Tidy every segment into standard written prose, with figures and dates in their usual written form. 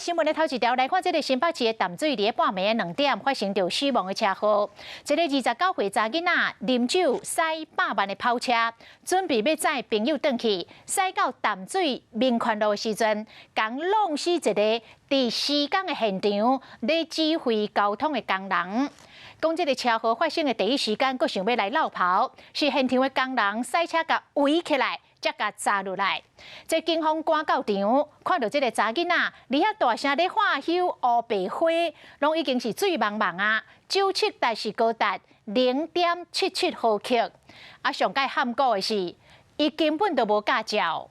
新闻的头一条来看，这个新北市的淡水伫半暝2点发生着死亡的车祸。一个29岁查囡仔啉酒驶100万的跑车，准备要载朋友转去，驶到淡水民权路的时阵，刚弄死一个伫施工的现场咧指挥交通的工人。讲这个车祸发生的第一时间，佫想要来绕跑，是现场的工人驶车甲围起来。 才甲砸落来，这警方赶到场，看到这个查囡仔伫遐大声咧喊休乌白花，拢已经是醉茫茫啊！酒测值是高达0.77毫克，啊，上界喊过的是，伊根本就无驾照。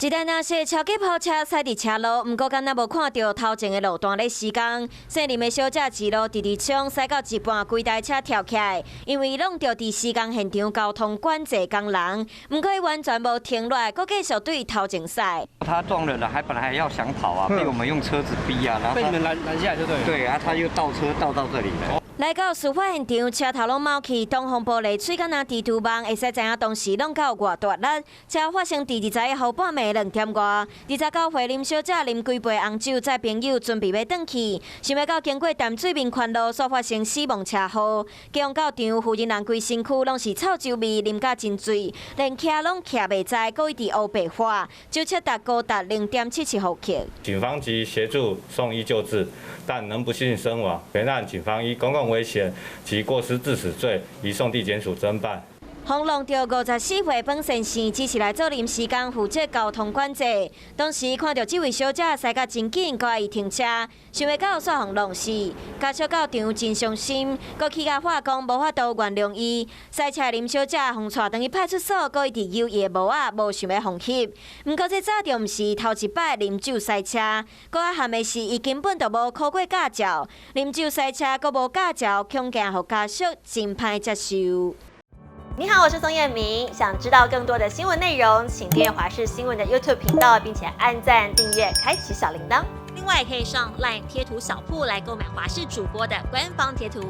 一台那些超级跑车驶伫车路，不过敢若无看到头前的路段咧施工。姓林的小姐一路直直冲，驶到一半，规台车跳起来，因为弄到伫施工现场交通管制工人，不过伊完全无停落来，佫继续对头前驶。他撞人了，本来还要想跑啊，被我们用车子逼啊，然后被你们拦下来就对了。对啊，他又倒车倒到这里来。 来到事发现场，车头拢冒气，东风玻璃碎敢若地图网，会使知影当时弄到偌大力。车发生伫21号半暝2点外，29岁林小姐啉几杯红酒，载朋友准备要转去，想要到经过淡水民权路所发生死亡车祸。警方到场，附近人规身躯拢是臭酒味，啉甲真醉，连徛拢徛袂在，佫一直乌白花，酒测值高达0.77毫克。警方即协助送医救治，但仍不幸身亡。本案警方依公共危险及过失致死罪，移送地检署侦办。 轰弄到54岁本先生，只是来做临时工，负责交通管制。当时看到这位小姐驶甲真紧，佮伊停车，想要到煞互弄死。家属到场真伤心，佮起甲话讲无法度原谅伊。驶车林小姐互带转去派出所，佮一直犹豫无啊，无想要放弃。不过这早就毋是头一摆啉酒驶车，佮啊含的是伊根本就无考过驾照，啉酒驶车佮无驾照，恐惊互家属真歹接受。 你好，我是宋彦明。想知道更多的新闻内容，请订阅华视新闻的 YouTube 频道，并且按赞、订阅、开启小铃铛。另外，可以上 LINE 贴图小铺来购买华视主播的官方贴图。